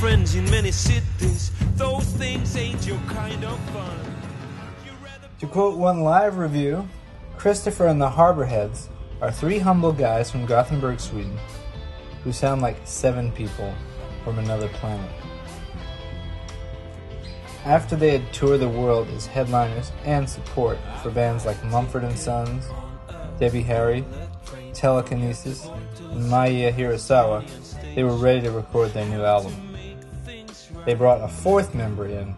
friends in many cities. Those things ain't your kind of fun. To quote one live review, Kristoffer and the Harbour Heads are three humble guys from Gothenburg, Sweden, who sound like 7 people from another planet. After they had toured the world as headliners and support for bands like Mumford & Sons, Debbie Harry, Telekinesis, and Maya Hirasawa, they were ready to record their new album. They brought a 4th member in,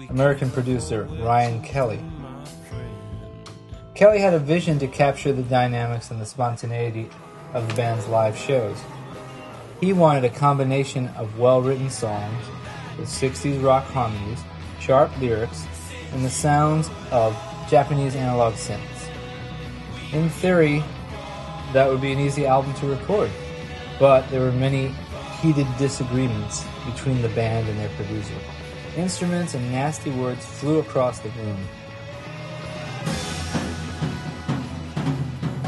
American producer Ryan Kelly. Kelly had a vision to capture the dynamics and the spontaneity of the band's live shows. He wanted a combination of well-written songs with 60s rock harmonies, sharp lyrics, and the sounds of Japanese analog synths. In theory, that would be an easy album to record, but there were many heated disagreements between the band and their producer. Instruments and nasty words flew across the room.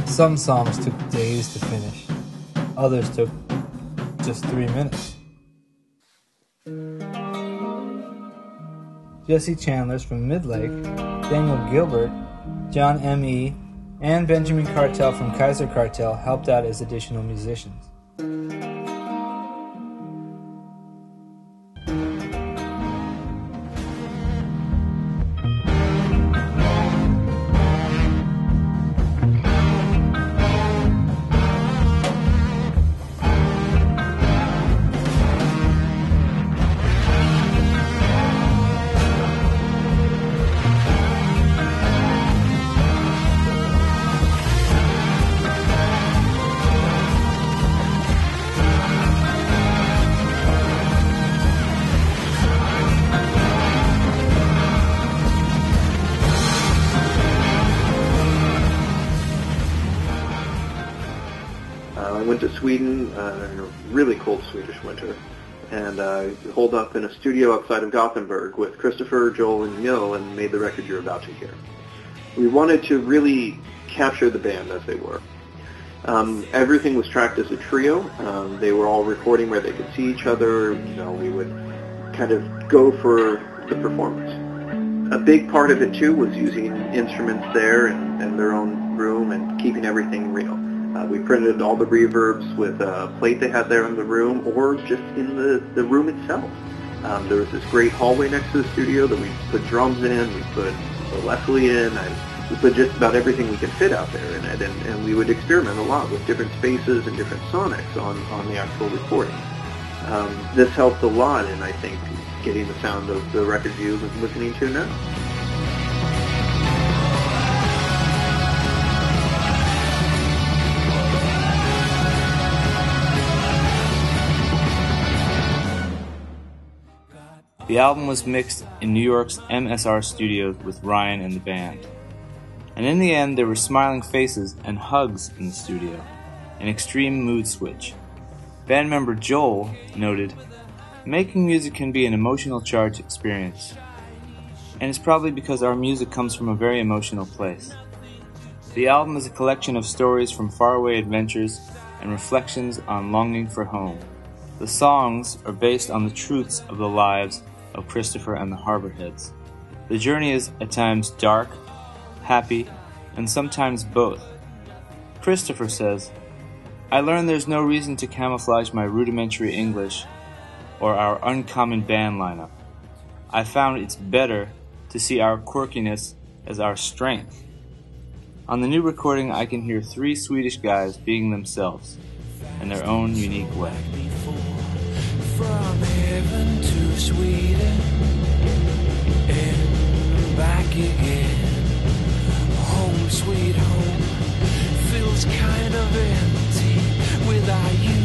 Some songs took days to finish. Others took just 3 minutes. Jesse Chandlers from Midlake, Daniel Gilbert, John M.E., and Benjamin Cartel from Kaiser Cartel helped out as additional musicians. I went to Sweden in a really cold Swedish winter, and holed up in a studio outside of Gothenburg with Kristoffer, Joel, and Mill, and made the record you're about to hear. We wanted to really capture the band as they were. Everything was tracked as a trio. They were all recording where they could see each other. We would kind of go for the performance. A big part of it, too, was using instruments there in their own room and keeping everything real. We printed all the reverbs with a plate they had there in the room or just in the room itself. There was this great hallway next to the studio that we put drums in, we put the Leslie in, and we put just about everything we could fit out there in it, and we would experiment a lot with different spaces and different sonics on the actual recording. This helped a lot in, I think, getting the sound of the record you're listening to now. The album was mixed in New York's MSR studios with Ryan and the band. And in the end, there were smiling faces and hugs in the studio, an extreme mood switch. Band member Joel noted, "Making music can be an emotional charged experience. And it's probably because our music comes from a very emotional place. The album is a collection of stories from faraway adventures and reflections on longing for home. The songs are based on the truths of the lives of Kristoffer and the Harbour Heads. The journey is at times dark, happy, and sometimes both. Kristoffer says, I learned there's no reason to camouflage my rudimentary English or our uncommon band lineup. I found it's better to see our quirkiness as our strength. On the new recording, I can hear 3 Swedish guys being themselves in their own unique way." From heaven to Sweden and back again. Home sweet home feels kind of empty without you.